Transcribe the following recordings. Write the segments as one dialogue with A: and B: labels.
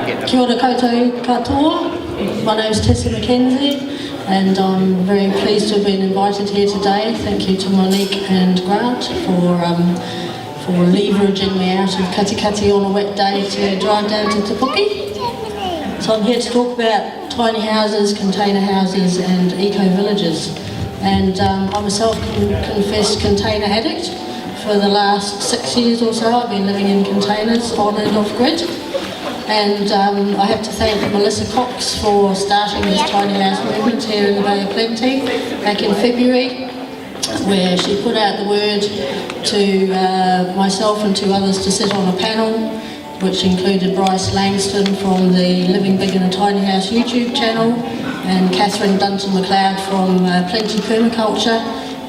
A: Kia ora koutou katoa. My name is Tessa Mackenzie and I'm very pleased to have been invited here today. Thank you to Monique and Grant for leveraging me out of Katikati on a wet day to drive down to Te Puke. So I'm here to talk about tiny houses, container houses and eco-villages. And I'm a self-confessed container addict. For the last 6 years or so I've been living in containers on and off grid. And I have to thank Melissa Cox for starting this tiny house movement here in the Bay of Plenty back in February, where she put out the word to myself and two others to sit on a panel, which included Bryce Langston from the Living Big in a Tiny House YouTube channel and Catherine Dunton-McLeod from Plenty Permaculture,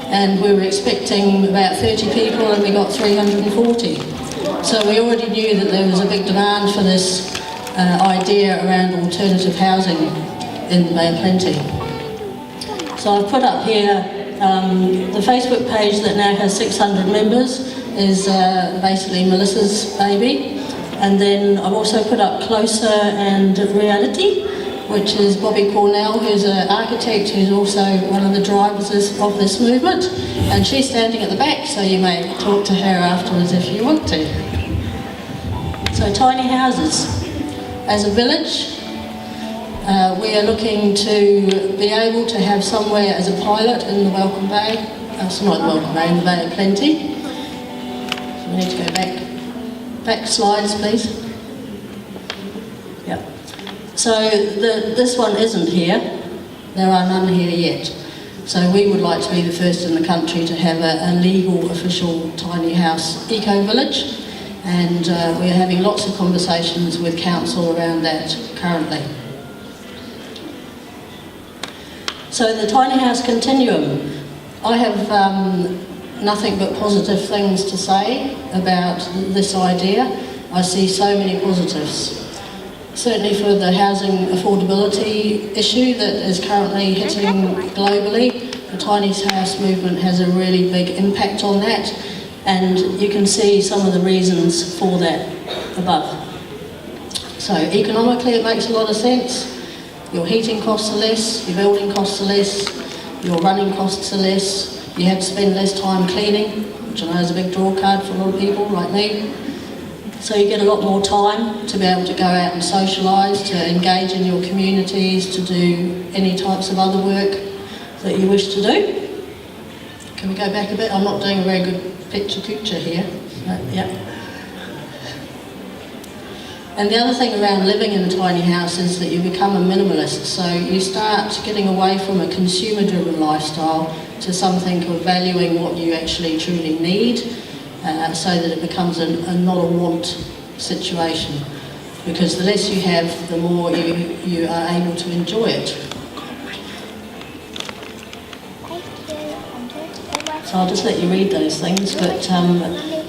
A: and we were expecting about 30 people and we got 340. So we already knew that there was a big demand for this idea around alternative housing in the Bay of Plenty. So I've put up here the Facebook page that now has 600 members is basically Melissa's baby. And then I've also put up Closer and Reality, which is Bobby Cornell, who's an architect who's also one of the drivers of this movement. And she's standing at the back, so you may talk to her afterwards if you want to. So tiny houses. As a village, we are looking to be able to have somewhere as a pilot in the Welcome Bay, not the Welcome Bay, in the Bay of Plenty. So we need to go back slides please. Yep. So this one isn't here, there are none here yet. So we would like to be the first in the country to have a legal, official tiny house eco-village, and we're having lots of conversations with council around that currently. So the tiny house continuum, I have nothing but positive things to say about this idea. I see so many positives. Certainly for the housing affordability issue that is currently hitting globally, the tiny house movement has a really big impact on that, and you can see some of the reasons for that above. So economically it makes a lot of sense. Your heating costs are less, your building costs are less, your running costs are less, you have to spend less time cleaning, which I know is a big draw card for a lot of people like me. So you get a lot more time to be able to go out and socialise, to engage in your communities, to do any types of other work that you wish to do. Can we go back a bit? I'm not doing a very good Pecha Kucha here. Yeah. And the other thing around living in a tiny house is that you become a minimalist. So you start getting away from a consumer-driven lifestyle to something of valuing what you actually truly need. So that it becomes not a want situation, because the less you have, the more you are able to enjoy it. So I'll just let you read those things, but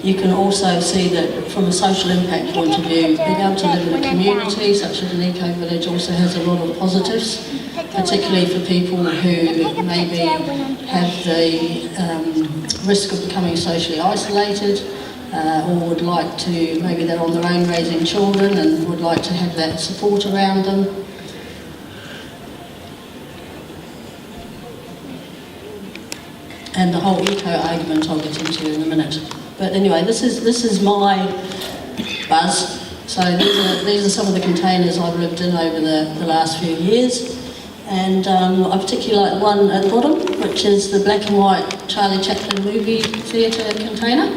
A: you can also see that from a social impact point of view, being able to live in a community such as an eco-village also has a lot of positives, particularly for people who maybe have the risk of becoming socially isolated, or would like to, maybe they're on their own raising children and would like to have that support around them. And the whole eco argument I'll get into in a minute. But anyway, this is my buzz. So these are some of the containers I've lived in over the last few years. And I particularly like the one at the bottom, which is the black and white Charlie Chaplin movie theatre container.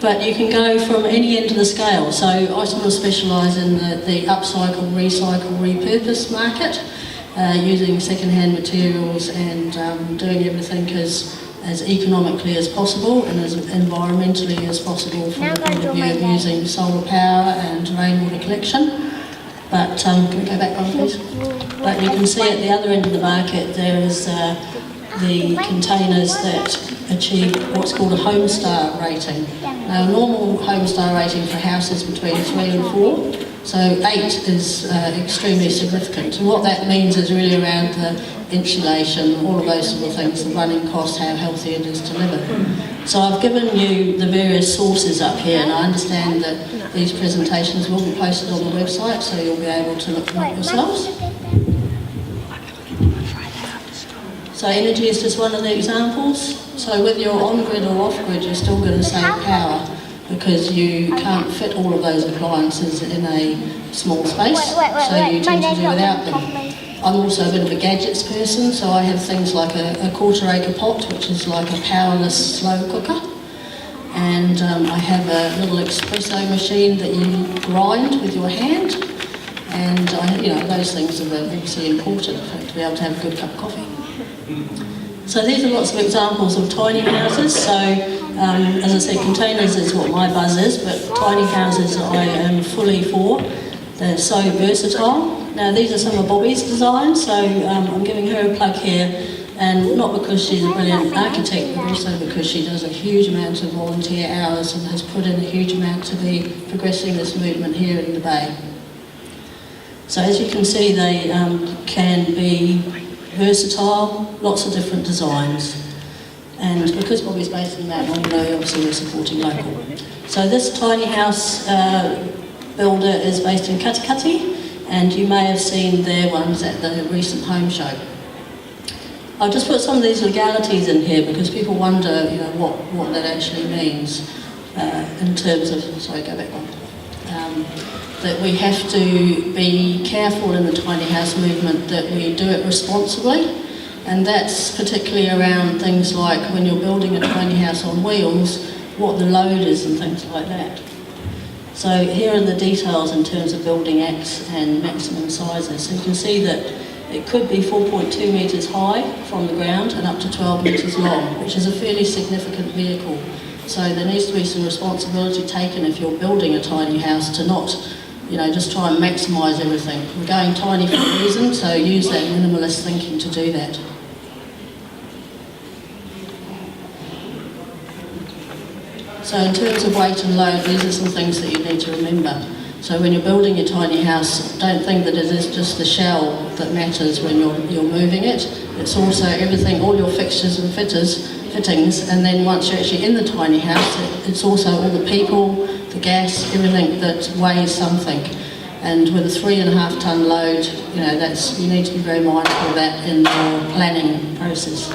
A: But you can go from any end of the scale. So I sort of specialise in the upcycle, recycle, repurpose market, using second-hand materials and doing everything as economically as possible and as environmentally as possible from the point of view of using solar power and rainwater collection. But can we go back one please? But you can see at the other end of the market there is the containers that achieve what's called a home star rating. Now, a normal home star rating for a house is between 3 and 4, so 8 is extremely significant. And what that means is really around the insulation, all of those sort of things, the running costs, how healthy it is to live in. So I've given you the various sources up here, and I understand that these presentations will be posted on the website, so you'll be able to look them up yourselves. So energy is just one of the examples. So whether you're on-grid or off-grid, you're still going to save power because you can't fit all of those appliances in a small space, so you tend to do without them. I'm also a bit of a gadgets person, so I have things like a quarter-acre pot, which is like a powerless slow cooker, and I have a little espresso machine that you grind with your hand, and those things are obviously important to be able to have a good cup of coffee. So these are lots of examples of tiny houses. So as I said, containers is what my buzz is, but tiny houses I am fully for. They're so versatile. Now these are some of Bobby's designs, so I'm giving her a plug here, and not because she's a brilliant architect, but also because she does a huge amount of volunteer hours and has put in a huge amount to be progressing this movement here in the Bay. So as you can see, they can be versatile, lots of different designs. And because Bobby's based in Mount Longlow, obviously we're supporting local. So this tiny house builder is based in Katikati, and you may have seen their ones at the recent home show. I'll just put some of these legalities in here because people wonder, what that actually means in terms of, sorry, go back one. That we have to be careful in the tiny house movement that we do it responsibly, and that's particularly around things like when you're building a tiny house on wheels, what the load is and things like that. So here are the details in terms of building X and maximum sizes. So you can see that it could be 4.2 metres high from the ground and up to 12 metres long, which is a fairly significant vehicle. So there needs to be some responsibility taken if you're building a tiny house to not just try and maximise everything. We're going tiny for a reason, so use that minimalist thinking to do that. So in terms of weight and load, these are some things that you need to remember. So when you're building your tiny house, don't think that it is just the shell that matters when you're moving it. It's also everything, all your fixtures and fittings, and then once you're actually in the tiny house, it's also all the people, the gas, everything that weighs something. And with a 3.5 tonne load, you need to be very mindful of that in your planning process.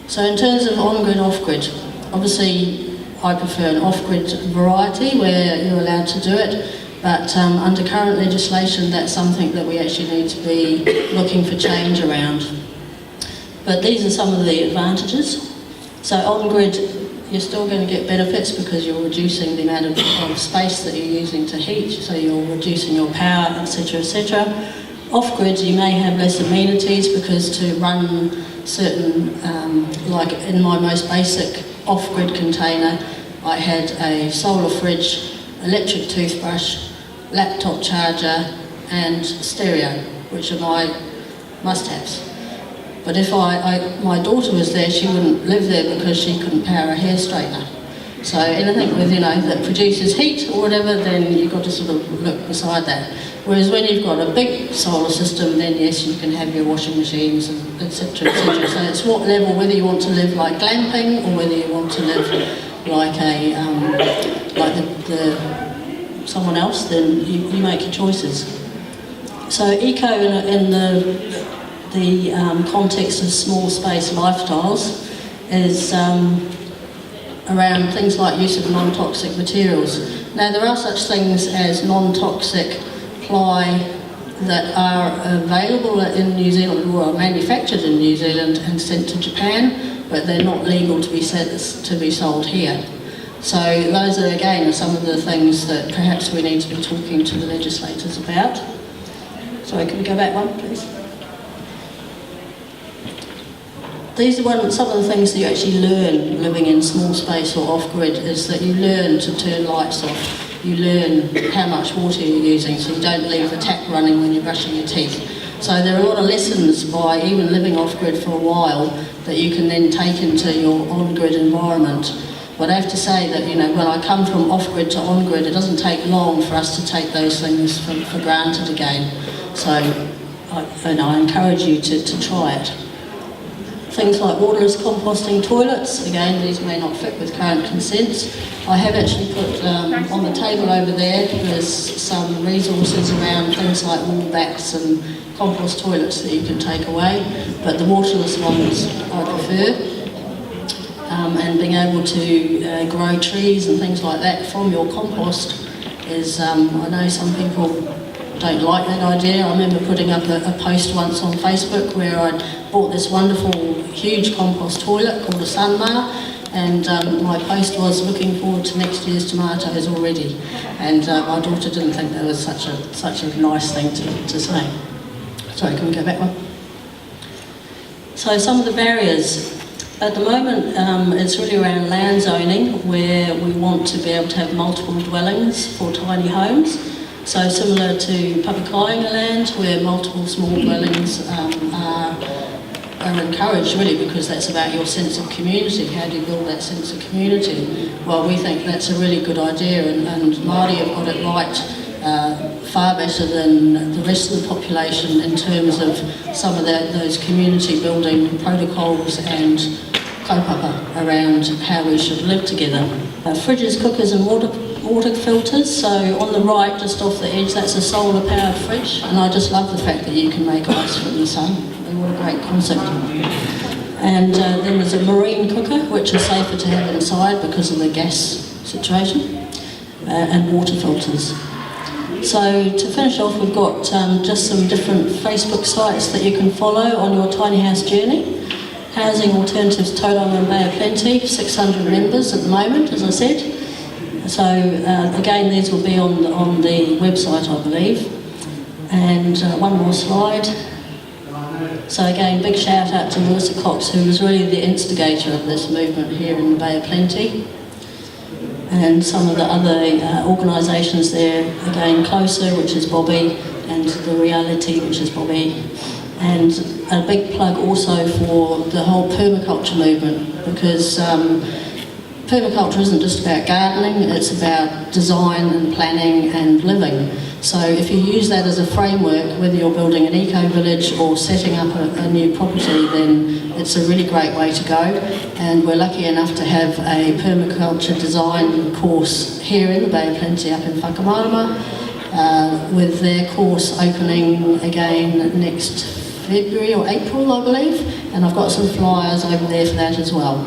A: So in terms of on-grid, off-grid, obviously I prefer an off-grid variety where you're allowed to do it, but under current legislation that's something that we actually need to be looking for change around. But these are some of the advantages. So on-grid, you're still going to get benefits because you're reducing the amount of space that you're using to heat, so you're reducing your power, etc., etc. Off-grid, you may have less amenities because to run certain, like in my most basic off-grid container, I had a solar fridge, electric toothbrush, laptop charger and stereo, which are my must-haves. But if my daughter was there, she wouldn't live there because she couldn't power a hair straightener. So anything with, that produces heat or whatever, then you've got to sort of look beside that. Whereas when you've got a big solar system, then yes, you can have your washing machines, and etc., etc. So it's what level, whether you want to live like glamping or whether you want to live like someone else, then you make your choices. So eco in the context of small space lifestyles is around things like use of non-toxic materials. Now there are such things as non-toxic ply that are available in New Zealand or are manufactured in New Zealand and sent to Japan, but they're not legal to be sold here. So those are again some of the things that perhaps we need to be talking to the legislators about. Sorry, can we go back one, please? These are some of the things that you actually learn living in small space or off-grid, is that you learn to turn lights off, you learn how much water you're using so you don't leave the tap running when you're brushing your teeth. So there are a lot of lessons by even living off-grid for a while that you can then take into your on-grid environment. But I have to say that, you know, when I come from off-grid to on-grid, it doesn't take long for us to take those things for granted again. So I encourage you to try it. Things like waterless composting toilets, again, these may not fit with current consents. I have actually put on the table over there's some resources around things like wallbacks and compost toilets that you can take away, but the waterless ones I prefer. And being able to grow trees and things like that from your compost is, I know some people don't like that idea. I remember putting up a post once on Facebook where I'd bought this wonderful huge compost toilet called a Sunmar, and my post was looking forward to next year's tomatoes already, and my daughter didn't think that was such a nice thing to say. Sorry, can we go back one? So some of the barriers. At the moment, it's really around land zoning, where we want to be able to have multiple dwellings for tiny homes. So similar to Papakainga land, where multiple small dwellings are encouraged, really, because that's about your sense of community. How do you build that sense of community? Well, we think that's a really good idea, and Māori have got it right far better than the rest of the population in terms of some of those community building protocols and kaupapa around how we should live together. Fridges, cookers and water filters. So on the right, just off the edge, that's a solar powered fridge, and I just love the fact that you can make ice from the sun. What a great concept. And then there's a marine cooker, which is safer to have inside because of the gas situation, and water filters. So to finish off, we've got just some different Facebook sites that you can follow on your tiny house journey. Housing Alternatives Tauranga and Bay of Plenty, 600 members at the moment, as I said. So again, these will be on the website, I believe. And one more slide. So again, big shout out to Melissa Cox, who was really the instigator of this movement here in the Bay of Plenty. And some of the other organisations there, again, Closer, which is Bobby, and The Reality, which is Bobby. And a big plug also for the whole permaculture movement, because permaculture isn't just about gardening, it's about design and planning and living. So if you use that as a framework, whether you're building an eco-village or setting up a new property, then it's a really great way to go. And we're lucky enough to have a permaculture design course here in the Bay of Plenty up in Whakamarama, with their course opening again next February or April, I believe. And I've got some flyers over there for that as well.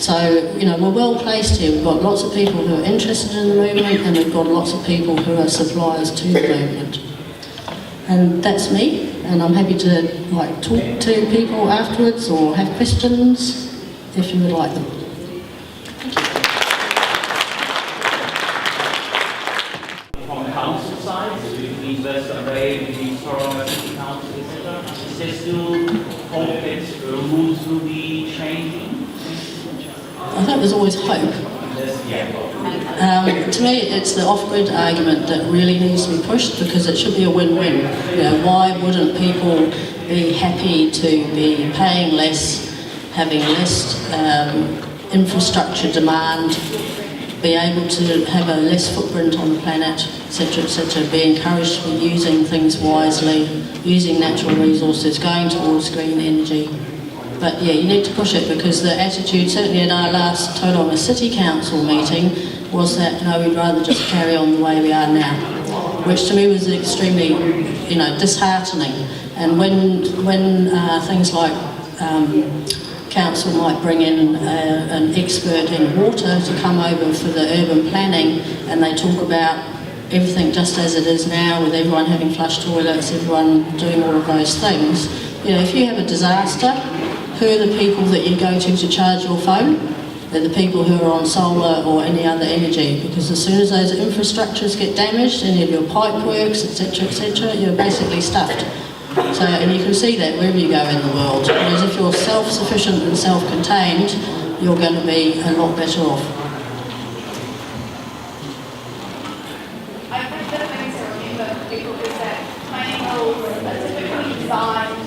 A: So, you know, we're well placed here. We've got lots of people who are interested in the movement, and we've got lots of people who are suppliers to the movement. And that's me, and I'm happy to talk to people afterwards or have questions if you would like them.
B: From council side, between West Bay, between Tauranga City Council, etc., is there still hope that rules will be changing?
A: I think there's always hope. To me, it's the off-grid argument that really needs to be pushed, because it should be a win-win. You know, why wouldn't people be happy to be paying less, having less infrastructure demand, be able to have a less footprint on the planet, etc., be encouraged to be using things wisely, using natural resources, going towards green energy. But yeah, you need to push it, because the attitude, certainly at our last Tauranga City Council meeting, was that no, we'd rather just carry on the way we are now, which to me was extremely, disheartening. And when things like council might bring in an expert in water to come over for the urban planning, and they talk about everything just as it is now, with everyone having flush toilets, everyone doing all of those things. You know, if you have a disaster, who are the people that you go to charge your phone? They're the people who are on solar or any other energy, because as soon as those infrastructures get damaged, any of your pipe works, etc., you're basically stuffed. So, and you can see that wherever you go in the world. Whereas if you're self-sufficient and self-contained, you're going to be a lot better off.
C: I think the things I remember people is that tiny holes are typically designed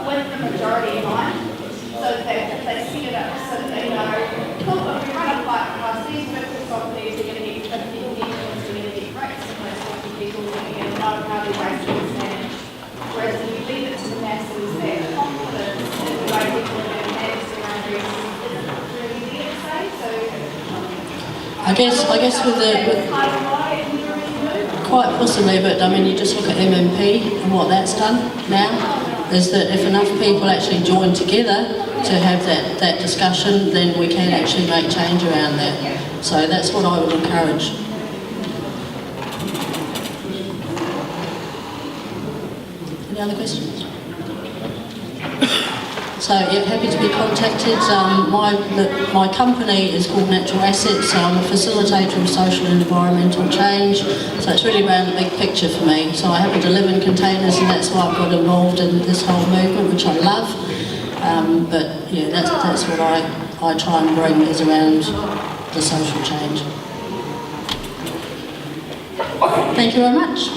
C: with the majority in mind, so that if they see it up, so that they know, cool, if we run a flight class, these 50 properties, we're going to get 50 vehicles, we're going to get rates, and those 50 people are going to get a know how their race is managed. Whereas if you leave it to the masses, that confidence in the way people are going to manage their own races isn't really there to say, so
A: I guess with
C: that's kind of why it really moved.
A: quite possibly, but I mean, you just look at MMP and what that's done now, is that if enough people actually join together to have that discussion, then we can actually make change around that. So that's what I would encourage. Any other questions? So yeah, happy to be contacted. My company is called Natural Assets, so I'm a facilitator of social and environmental change. So it's really around the big picture for me. So I happen to live in containers, and that's why I've got involved in this whole movement, which I love. But yeah, that's what I try and bring, is around the social change. Thank you very much.